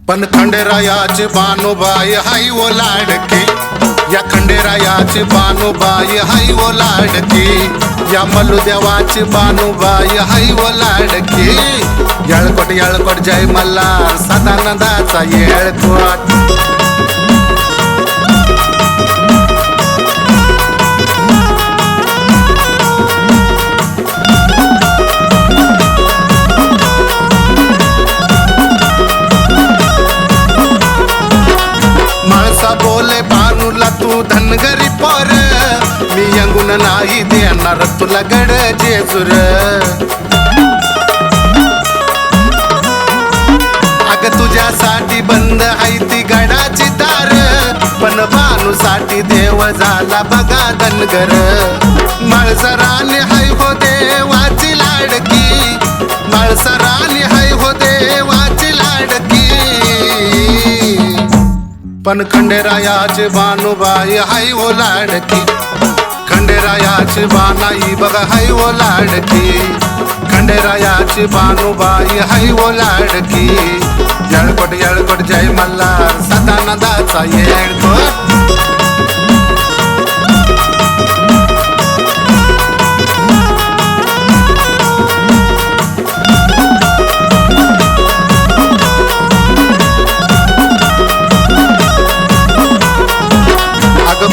पण खंडेरायाची बानुबाई हाय ओ लाडकी, या खंडेरायाची बानुबाई हाय ओ लाडकी, या मल्लुदेवाची बानुबाई हाय ओ लाडकी. येळकोट येळकोट जय मल्हार सदानंदाचा येळकोट. बोले बानूला तू धनगरी पोर, मी यंगून नाही देणार तुला गड जेजूर. अग तुझ्यासाठी बंद आहे ती गडाची दार, पण बानूसाठी देव झाला बघा धनगर. माळसराने हाय हो देवाची लाडकी, माळसराने हाय हो देवाची लाडकी. पण खंडेरायाची बानुबाई हाय ओ लाडकी, खंडेरायाची बानाई बघा हाय ओ लाडकी, खंडेरायाची बानुबाई हाय ओ लाडकी. येळकोट येळकोट जय मल्हार सदानंदाचा येळकोट.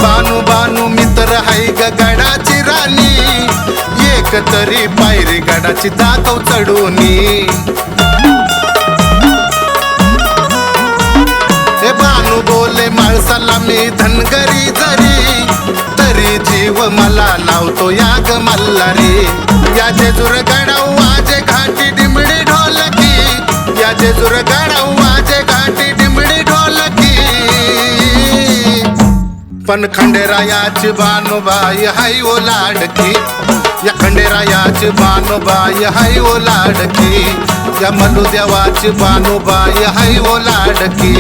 बानू बानू मित्र हाय ग गडाची राणी, एक तरी पायरी गडाची दाखव चढूनी. हे बानू बोले माळसाला मी धनगरी जरी, तरी जीव मला लावतो या ग मल्हारी. या जेजूर गडाऊ आजे घाटी डिमडी ढोलकी, या जेजूर गडाऊ आजे घाटी डिमडी ढोलकी. पण खंडेरायाची बानुबाई हाय ओ लाडकी, या खंडेरायाची बानुबाई हाय ओ लाडकी, या मल्लुदेवाची बानुबाई हाय ओ लाडकी.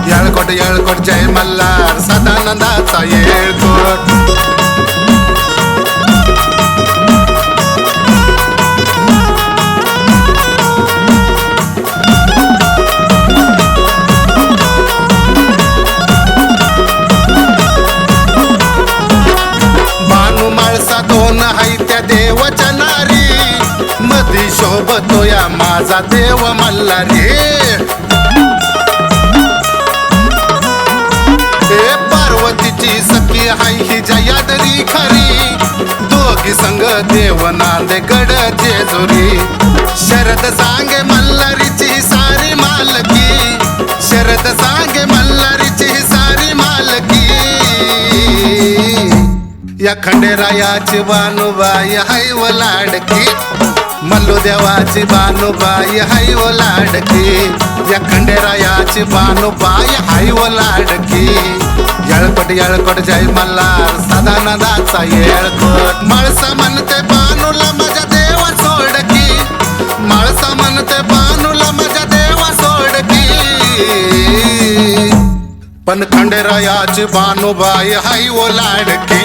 येळकोट येळकोट जय मल्हार सदानंदाचा येळकोट. दोन हाय त्या देवाच्या नारी, मधी शोभतो या माझा देव मल्हारी. हे पार्वतीची सखी हाय ही जयादरी खरी, दोघी संग देव नांदे गड जेजुरी. शरद सांगे मल्हारीची सारी मालकी, शरद सांगे मल्हारीची सारी मालकी. या खंडेरायाची बानुबाई हाय ओ लाडकी, मल्लुदेवाची बानुबाई हाय ओ लाडकी, या खंडेरायाची बानुबाई हाय ओ लाडकी. येळकोट येळकोट जय मल्हार सदानंदाचा येळकोट. माळसा म्हणते बानूला माझ्या देवा सोडकी, माळसा म्हणते बानूला माझ्या देवा सोडकी. पण खंडेरायाची बानुबाई हाय ओ लाडकी,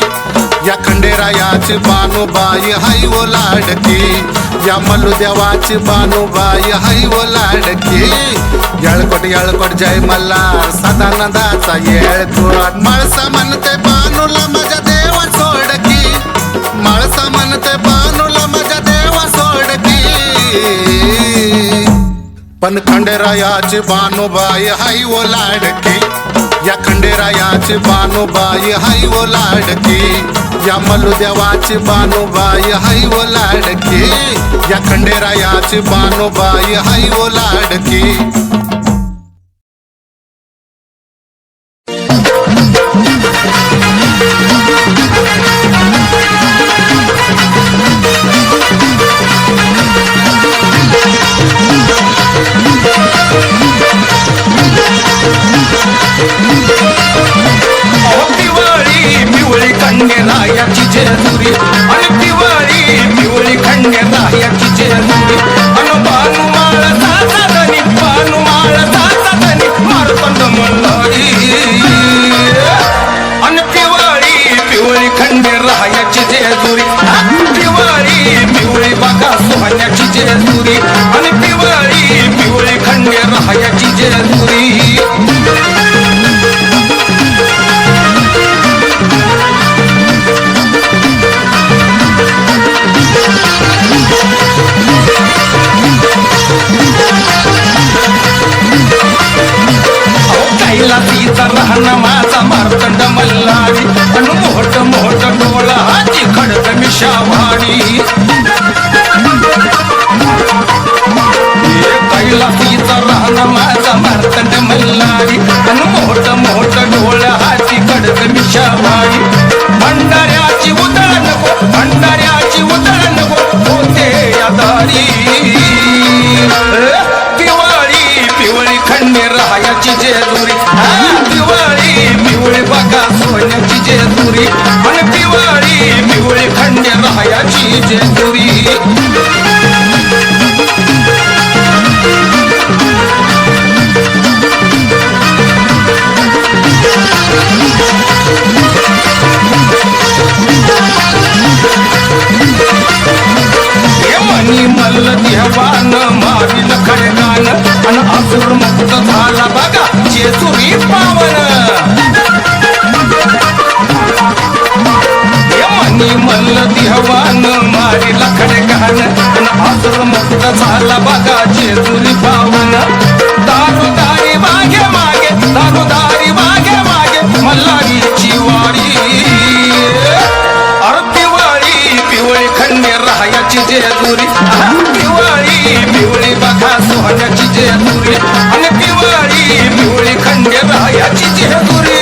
या खंडेरायाची बानुबाई हाय ओ लाडकी, या मल्लुदेवाची बानुबाई हाय ओ लाडकी. येळकोट येळकोट जय मल्हार सदानंदाचा येळकोट. माळसा म्हणते बानूला माझ्या देवा सोडकी, माळसा म्हणते बानूला माझ्या देवा सोडकी. पण खंडेरायाची बानुबाई हाय ओ लाडकी, या खंडेरायाची बानुबाई हाय ओ लाडकी, या मल्लुदेवाची बानुबाई हाय ओ लाडकी, या खंडेरायाची बानुबाई हाय ओ लाडकी. जेजुरी आणि पिवळी पिवळी खंडेरायाची जेजुरी आणि बानुमाळ साधनी बानुमाळ साधनी मारतंड मल्हारी आणि पिवळी पिवळी खंडेरायाची जेजुरी पिवळी पिवळी बघा सोहण्याची जेजुरी आणि पिवळी पिवळी खंडेरायाची जेजुरी कैलासीचा राहणं माझा मार्तंड मल्हारी आणि मोठ मोठ डोळा हाती खडक मिशावाडी कैलासीचा राहणं माझा मार्तंड मल्हारी आणि मोठ मोठ डोळा हाती खडक मिशावाडी भंडाऱ्याची उधळ नको भंडाऱ्याची उधळ नको होते या दारी पिवळी पिवळी खंडेरायाची जेजुरी पिवळी पिवळी बघा सोन्याची जेजुरी आणि पिवळी पिवळी खंडेरायाची जेजुरी मनी मल्ल देवान मारिल खडगान आणि असुर मुक्त झाला बघा जेजुरी पावन मनी मल्ल देवान मारिल खडगान आणि असुर मुक्त झाला बघा जेजुरी पावन दारुदारी मागे मागे दारुदारी मागे मागे मल्हारीची वारी पिवळी खंडेरायाची जेजुरी पिवळी पिवळी बघा सोहण्याची जेजुरी आणि पिवळी पिवळी खंडेरायाची जेजुरी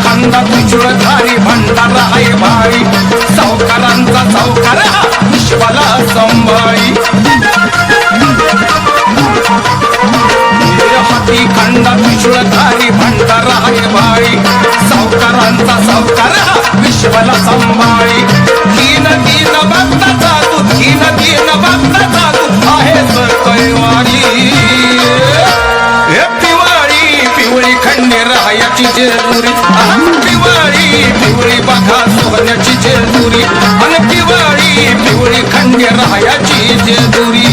खंडा पिछुळधारी भंडारा आहे भाई सावकारांचा सावकार विश्वाला संभाळी हाती खंडा पिछुळधारी भंडारा आहे भाई सावकारांचा सावकार विश्वाला संभाळी हीन दीन बघता तू हीन दीन बघता तू आहेस कैवारी पिवळी खंडेरायाची जेजुरी पिवळी पिवळी बघा सोहण्याची जेजुरी आणि पिवळी पिवळी खंडेरायाची जेजुरी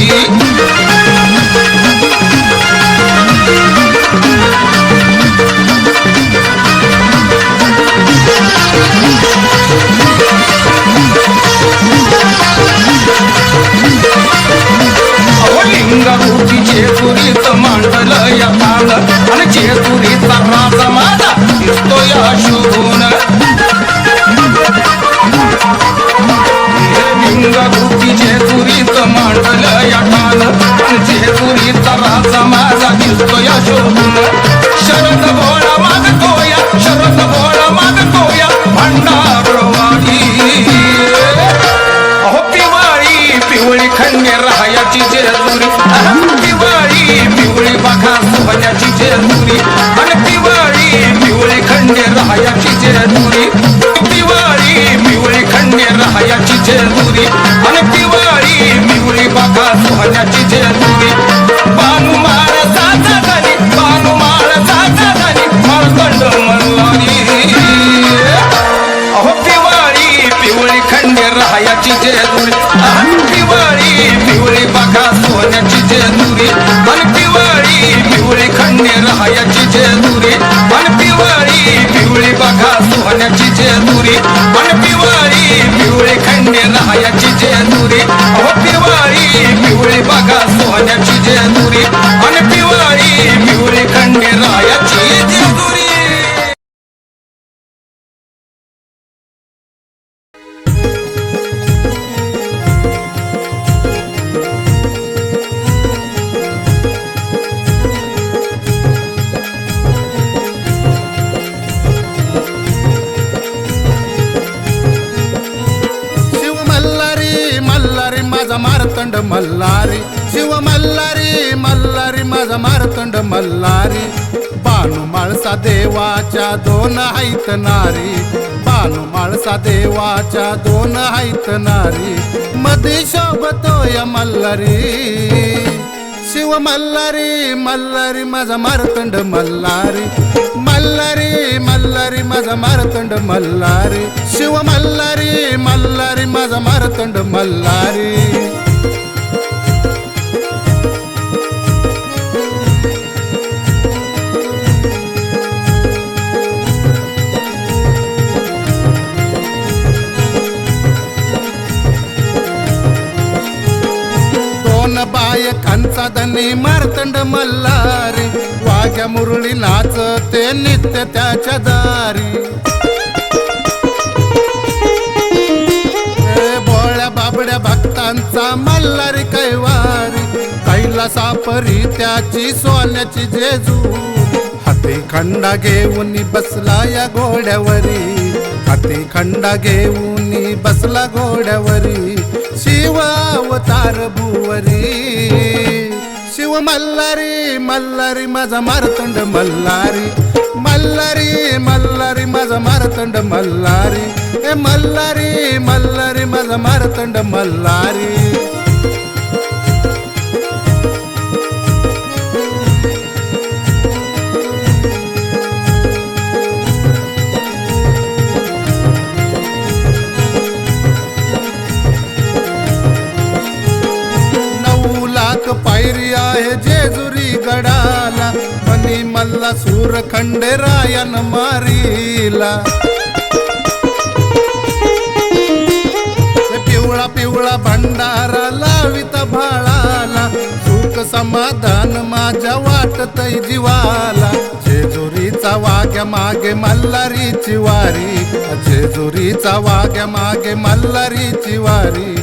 लिंगरूपी जेजुरीत मांडलं या तान आणि जेजुरीचा राजा माझा दिसतो या शोभून लिंगरूपी जेजुरीत मांडलं या तान आणि जेजुरीचा राजा माझा दिसतो या शोभून शरद भोळा मागतोया शरद भोळा मागतोया भंडारवाडी पिवळी पिवळी खंडेरायाची जेजुरी पिवळी पिवळी बघा सोहण्याची जेजुरी आणि पिवळी पिवळी खंडेरायाची जेजुरी पिवळी पिवळी खंडेरायाची जेजुरी आणि पिवळी पिवळी बघा सोहण्याची जेजुरी बानुमाळ साधनी बानुमाळ साधनी मारतंड मल्हारी पिवळी पिवळी खंडेरायाची जेजुरी पिवळी पिवळी बघा सोन्याची जेजुरी आणि पिवळी पिवळी खंडेरायाची जेजुरी आणि पिवळी पिवळी बघा सोन्याची जेजुरी आणि पिवळी पिवळी खंडेरायाची जेजुरी पिवळी पिवळी बघा सोन्याची जेजुरी आणि पिवळी पिवळी खंडेरायाची जेजुरी मारतंड मल्हारी शिव मल्हारी मल्हारी माझा मारतंड मल्हारी बानू माळसा देवाच्या दोन हायत नारी बानू माळसा देवाच्या दोन हायत नारी मध्ये शोभतोय मल्हारी शिव मल्हारी मल्हारी माझा मारतंड मल्हारी मल्हारी मल्हारी माझा मारतंड मल्हारी शिव मल्हारी मल्हारी माझा मारतंड मल्हारी बायकांचा धनी मारतंड मल्हारी वाघ्या मुरळी नाचते नित्य त्याच्या दारी बोळ्या बाबड्या भक्तांचा मल्हारी कैवारी कैलासापरी त्याची सोन्याची जेजू हाती खंडा घेऊन बसला या घोड्यावरी हाती खंडा घेऊन बसला घोड्यावरी शिव अवतार भुवरी शिव मल्हारी मल्हारी माझा मारतंड मल्हारी मल्हारी मल्हारी माझा मारतंड मल्हारी ए मल्हारी मल्हारी माझा मारतंड मल्हारी पायरी आहे जेजुरी गडाला मनी मल्ला सूर खंडेरायन मारीला पिवळा पिवळा भंडारा लावित भाळाला सुख समाधान माझ्या वाटतय जीवाला जेजुरीचा वाघ्या मागे मल्हारीची वारी जेजुरीचा वाघ्या मागे मल्हारीची वारी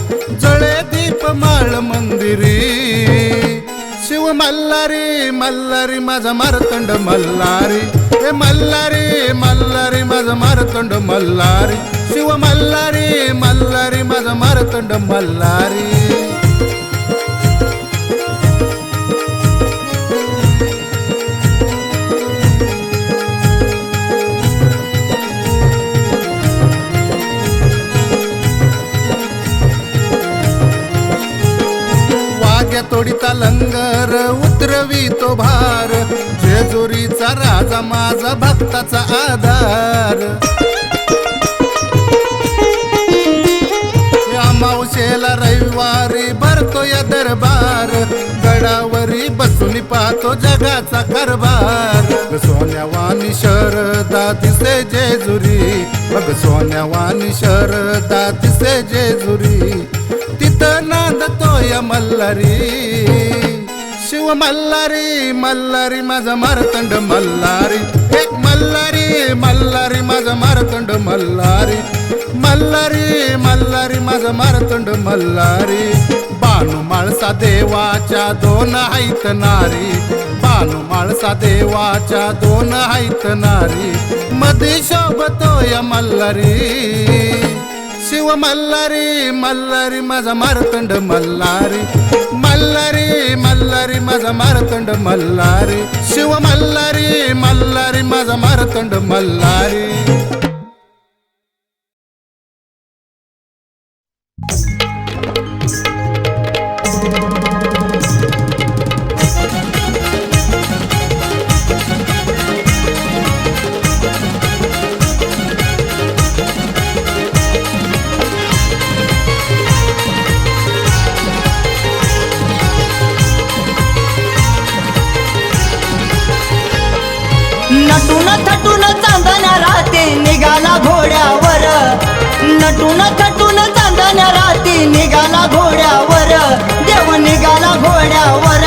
जळे दीप माळ मंदिरी शिव मल्हारी मल्हारी माझा मारतंड मल्हारी हे मल्हारी मल्हारी माझा मारतंड मल्हारी शिव मल्हारी मल्हारी माझा मारतंड मल्हारी तोडीता लंगर उतरवी तो भार जेजुरीचा राजा माझा भक्ताचा आधार अमावशेला रविवारी भरतो या दरबार गडावरी बसून पाहतो जगाचा कारभार सोन्यावानी शरदा दिसे जेजुरी बघ सोन्यावानी शरदा दिसे जेजुरी तिथं नांदतोय मल्हारी शिव मल्हारी मल्हारी माझा मारतंड मल्हारी एक मल्हारी मल्हारी माझा मारतंड मल्हारी मल्हारी मल्हारी माझा मारतंड मल्हारी बानू माळसा देवाच्या दोन हायत नारी बानू माळसा देवाच्या दोन हायत नारी मध्ये शोभतोय मल्हारी शिव मल्हारी मल्हारी माझा मारतंड मल्हारी मल्हारी मल्हारी माझा मारतंड मल्हारी शिव मल्हारी मल्हारी माझा मारतंड मल्हारी नटून थटून चांदण्या राती निघाला घोड्यावर नटून थटून चांदण्या राती निघाला घोड्यावर देव निघाला घोड्यावर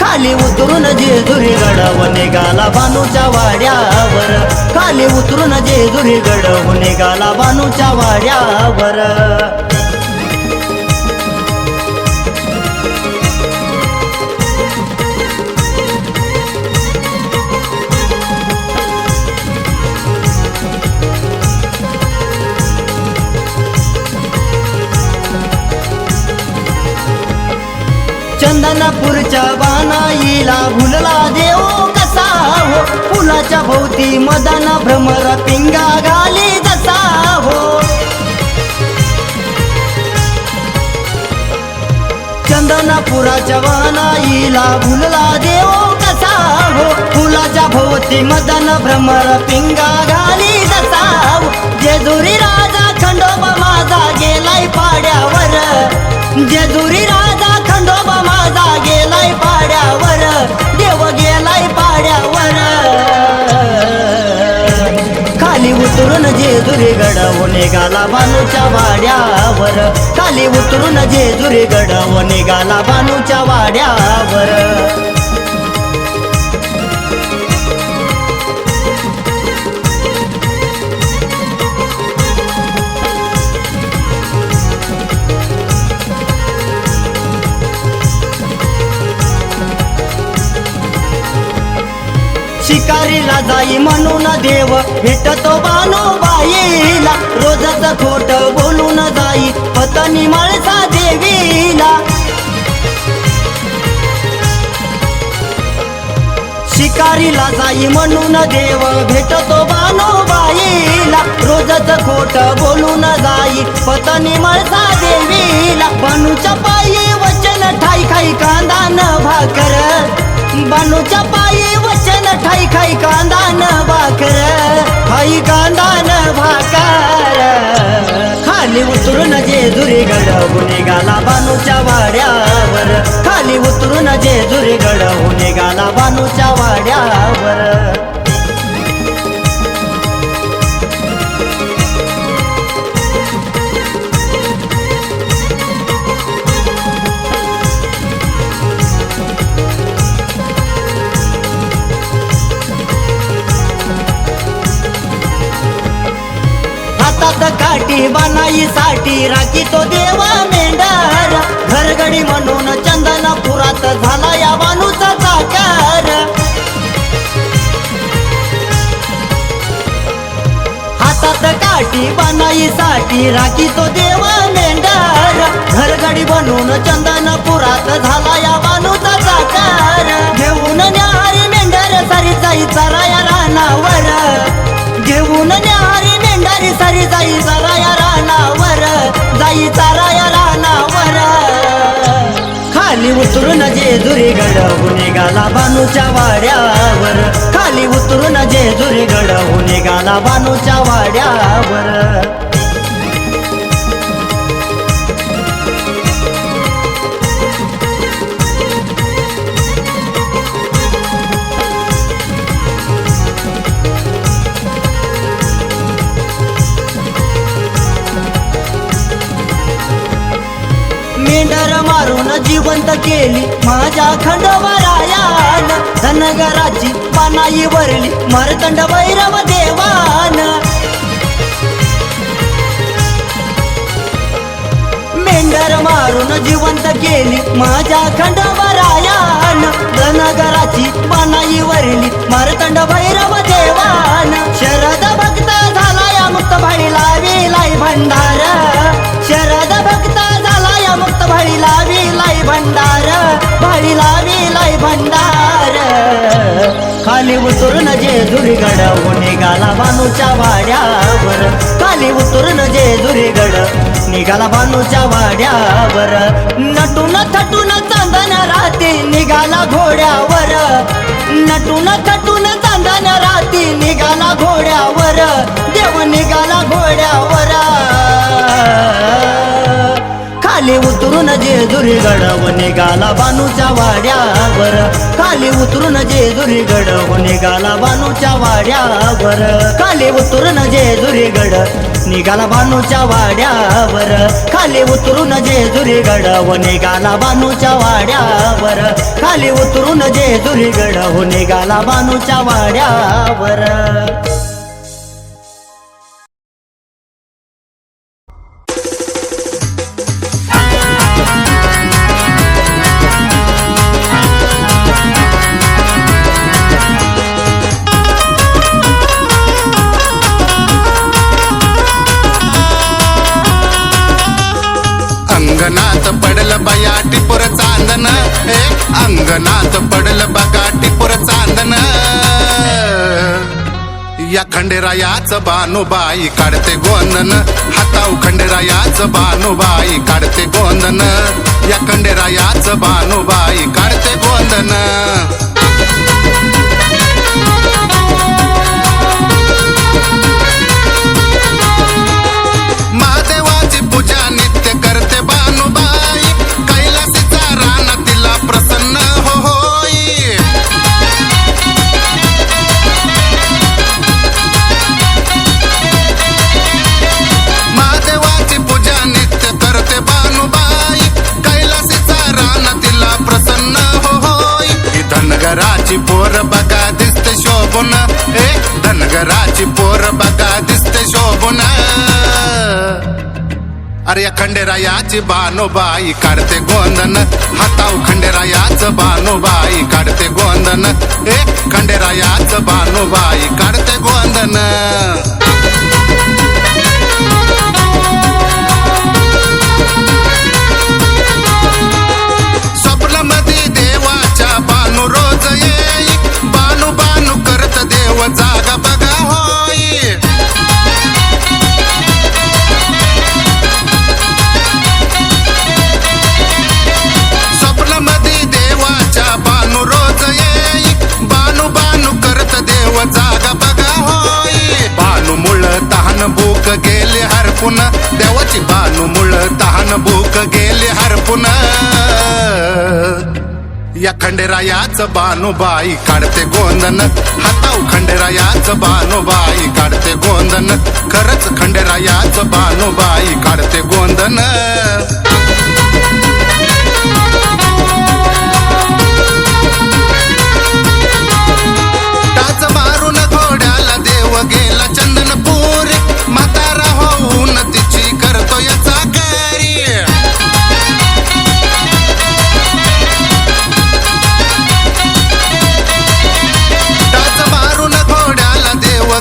खाली उतरून जेजुरी गडव निघाला बानूच्या वाड्यावर खाली उतरून जेजुरी गडव निघाला बानूच्या वाड्यावर चंदनपूरच्या बानाईला भुलला देव कसा हो फुलाच्या भोवती मदन भ्रमर पिंगा घाली जसा हो चंदनपुराच्या बानाईला भुलला देव कसा हो फुलाच्या भोवती मदन भ्रमर पिंगा घाली जसा हो जेजुरी राजा खंडोबा माझा गेलाय पाड्यावर जेजुरी राजा खंडोबा माझा गेलाय पाड्यावर देव गेलाय पाड्यावर खाली उतरून जेजुरी गडावर निघाला बानूच्या वाड्यावर खाली उतरून जेजुरी गडावर निघाला बानूच्या वाड्यावर शिकारीला जाई म्हणून देव भेटतो बानूबाईला रोजच खोट बोलून जाई पत्नी माळसा देवीला शिकारीला जाई म्हणून देव भेटतो बानूबाईला रोजच खोट बोलून जाई पत्नी माळसा देवीला बानूच्या पायी वचन ठाई खाई कांदा न भाकर बानूच्या पायी वचन ठाई खाई कांदा न भाकर खाई कांदा न भाकर खाली उतरून जेजुरी गडावर निघाला बानूच्या वाड्यावर खाली उतरून जेजुरी गडावर निघाला बानूच्या वाड्यावर काठी बानाईसाठी राखी तो देवा मेंढर घरगडी म्हणून चंदनपुरात झाला या बानूचा साकार हातात काठी बानाईसाठी राखी तो देवा मेंढर घरगडी बनून चंदनपुरात झाला या बानूचा साकार घेऊन न्याहारी मेंढर सारी जाई चराया रानावर घेऊन न्याहारी मेंढारी सारी जाई चराया रानावर जाई चराया रानावर खाली उतरून जेजुरी गडावर निघाला बानूच्या वाड्यावर खाली उतरून जेजुरी गडावर निघाला बानूच्या वाड्यावर मेंढर मारून जिवंत केली माझ्या खंडोबारायान धनगराची पानाई वरली मारतंड भैरव देवान मेंढर मारून जिवंत केली माझ्या खंडोबारायान धनगराची पानाई वरली मारतंड भैरव देवान शरद भक्त झाला या मुक्त भाई लाविलाई भंडार शरद भक्त मुक्त भाई लाविलाई भंडार भाई लाविलाई भंडार खाली उतरून जेजुरी गडावर निघाला बानूच्या वाड्यावर खाली उतरून जेजुरी गड निघाला बानूच्या वाड्यावर नटून थटून चांदन राती निघाला घोड्यावर नटून थटून चांदन राती निघाला घोड्यावर देव निघाला घोड्यावर खाली उतरून जेजुरी गडावर निघाला बानूच्या वाड्यावर खाली उतरून जेजुरी गडावर निघाला बानूच्या वाड्यावर खाली उतरून जेजुरी गड निघाला बानूच्या वाड्यावर खाली उतरून जेजुरी गडावर निघाला बानूच्या वाड्यावर खाली उतरून जेजुरी गडावर निघाला बानूच्या वाड्यावर अंगणात पडलं बया टिपूर चांदन अंगणात पडलं बघा टिपूर चांदन या खंडेरायाचं बानुबाई काढते गोंदन हाताव खंडेरायाचं बानुबाई काढते गोंदन या खंडेरायाचं बानुबाई काढते गोंदन महादेवाची पूजा नित्य करते बानुबाई कैलासीचा राणा तिला प्रसन्न होई महादेवाची पूजा नित्य करते बानुबाई कैलासीचा राणा तिला प्रसन्न होई ही धनगराची पोर बघा दिसते शोभून धनगराची पोर बघा दिसते शोभून अरे या खंडेरायाची बानुबाई काढते गोंदन हाताव खंडेरायाचं बानुबाई काढते गोंदन खंडेरायाचं बानुबाई काढते गोंदन स्वप्नामध्ये देवाच्या बानू रोज येई बानू बानू करत देव जागा बघा होई स्वप्नामध्ये देवाच्या बानू रोज येई बानू बानू करत देव जागा बघा होई बानू मुळ तहान भूक गेले हरपून देवाची बानू मुळ तहान भूक गेले हरपून या खंडेरायाचं बानुबाई काढते गोंदन हाताव खंडेरायाचं बानुबाई काढते गोंदन खरंच खंडेरायाचं बानुबाई काढते गोंदन टाच मारून घोड्याला देव गेला चंदनपूर म्हातारा होऊन तिची करतो याचा कार्य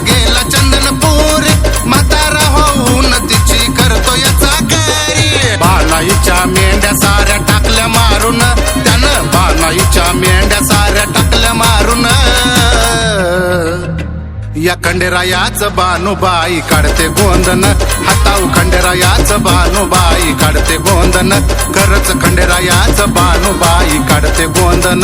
गेला चंदनपूर म्हातारा होऊन तिची करतो याचा कार्य बानाईच्या मेंढ्या साऱ्या टाकल्या मारून त्यानं बानाईच्या मेंढ्या साऱ्या टाकल्या मारून या खंडेरायाचं बानुबाई काढते गोंदन हाताव खंडेरायाचं बानुबाई काढते गोंदन खरंच खंडेरायाचं बानुबाई काढते गोंदन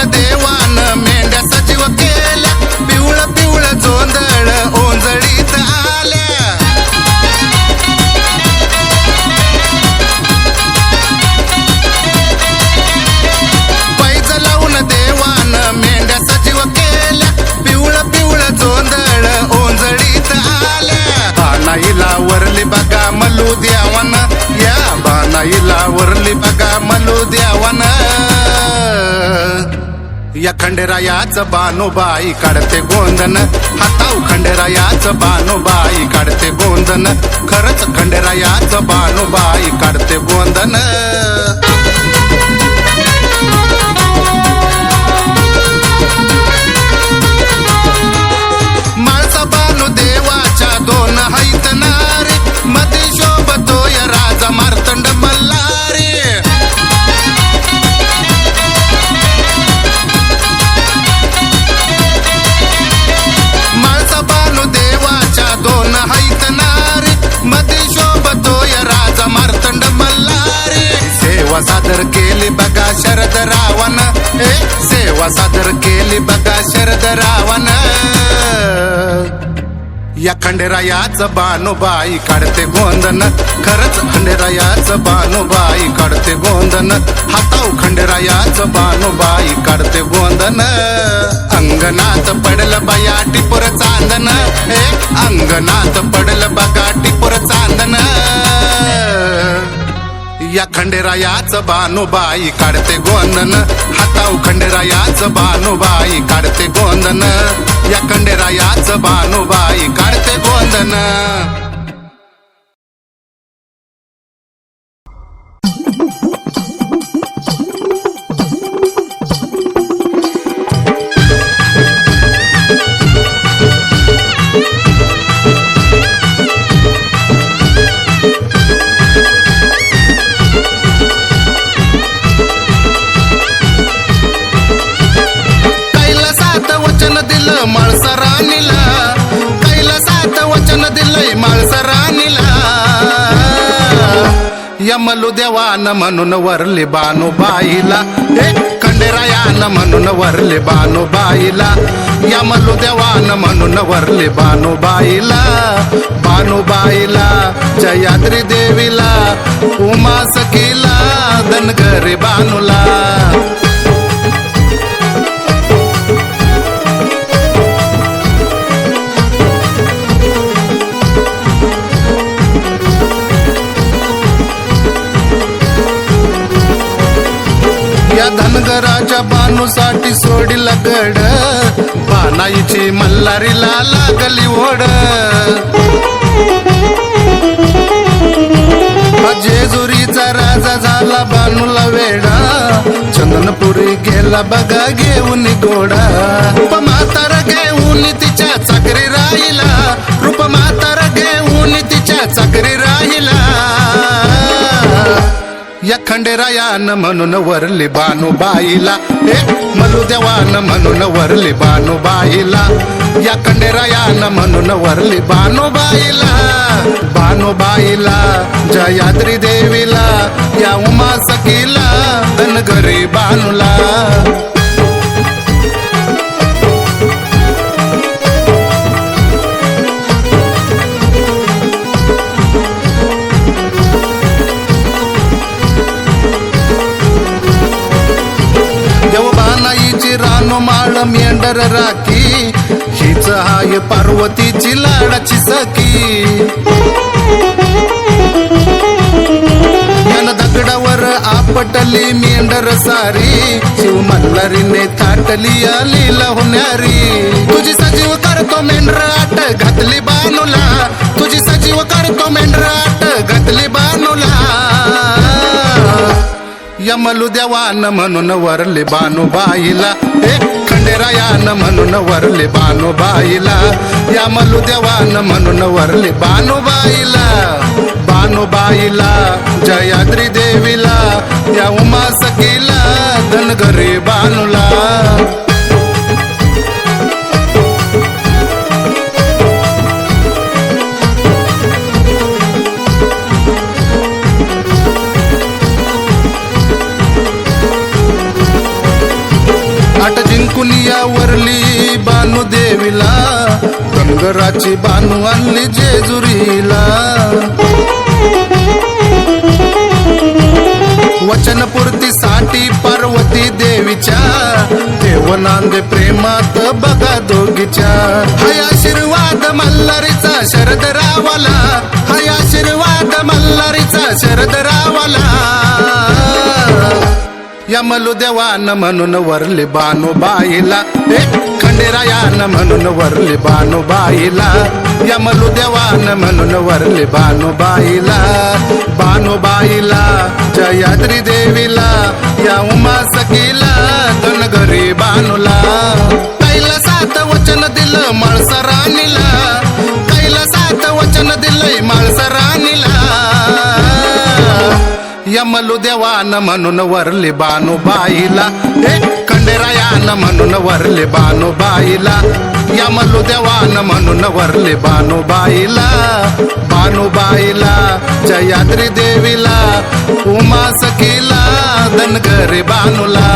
देवान मेंढ्या सजीव केल्या पिवळ पिवळ जोंधळ ओंजळीत आल्या पैज लावून देवान मेंढ्या सजीव केल्या पिवळ पिवळ जोंधळ ओंजळीत आल्या बानाईला वरली बघा मलू द्यावन या बानाईला वरली बघा मलू द्यावन या खंडेरायाचं बानुबाई काढते गोंदन हाताव खंडेरायाचं बानुबाई काढते गोंदन खरंच खंडेरायाचं बानुबाई काढते गोंदन माळसा बानू देवाच्या दोन हैत नारे मध्ये शोभतोय राजा मार्तंड मल्हारी दोन हैत नारी मध्ये शोभतोय राजा मार्तंड मल्हारी सेवा सादर केली बघा शरद रावण सेवा सादर केली बघा शरद रावण या खंडेरायाचं बानुबाई काढते गोंदन खरंच खंडेरायाचं बानुबाई काढते गोंदन हाताव खंडेरायाचं बानुबाई काढते गोंदन अंगणात पडलं बया टिपूर चांदन अंगणात पडलं बघा टिपूर चांदन या खंडेरायाचं बानुबाई काढते गोंदन हाताव खंडेरायाचं बानुबाई काढते गोंदन या खंडेरायाचं बानुबाई काढते गोंदन यमलू देवान म्हणून वरली बानुबाईला हे खंडेरायान म्हणून वरली बानुबाईला यमलू देवान म्हणून वरली बानुबाईला बानुबाईला जयाद्री देवीला उमा सखीला धनगरी बानुला या धनगराच्या बानूसाठी सोडीला गड बानाईची मल्हारीला लागली ओढ जेजुरीचा राजा झाला बानूला वेडा चंदनपुरी गेला बघा घेऊन गोडा रूप म्हातार घेऊन तिच्या चाकरी राहिला रूप म्हातार घेऊन तिच्या चाकरी राहिला या खंडेरायान म्हणून वरली बानुबाईला हे मलुदेवान म्हणून वरली बानुबाईला या खंडेरायान म्हणून वरली बानुबाईला बानुबाईला जयाद्री देवीला या उमा सखीला धनगरी बानुला रानो माळ मेंढर राखी हीच हाय पार्वतीची लाडाची सखी यान दगडावर आपटली मेंढर सारी शिव मल्हारीने थाटली आली होणारी तुझी सजीव करतो मेंढर आट घातली बानूला तुझी सजीव करतो मेंढर आट घातली बानूला यमलू देवान म्हणून वरले बानुबाईला हे खंडेरायान म्हणून वरले बानुबाईला यमलू देवान म्हणून वरले बानुबाईला बानुबाईला जयाद्री देवीला या उमा सखीला धनगरी बानुला आट जिंकुनिया वरली बानू देवीला धनगराची बानू आणली जेजुरीला वचनपूर्तीसाठी पार्वती देवीच्या देव नांदे प्रेमात बघा दोघीच्या हाय आशीर्वाद मल्हारीचा शरद रावाला हाय आशीर्वाद मल्हारीचा शरद रावाला यमलू देवान म्हणून वरली बानुबाईला हे खंडेरायान म्हणून वरली बानुबाईला यमलू देवान म्हणून वरली बानुबाईला बानुबाईला जयाद्री देवीला या उमा सखीला धनगरी बानुला कैलासात वचन दिलं माळसराणीला कैलासात वचन दिलंय माळसराणीला यमलू देवान म्हणून वरली बानुबाईला हे खंडेरायान म्हणून वरली बानुबाईला यमलू देवान म्हणून वरली बानुबाईला बानुबाईला जयाद्री देवीला उमा सखीला धनगरी बानुला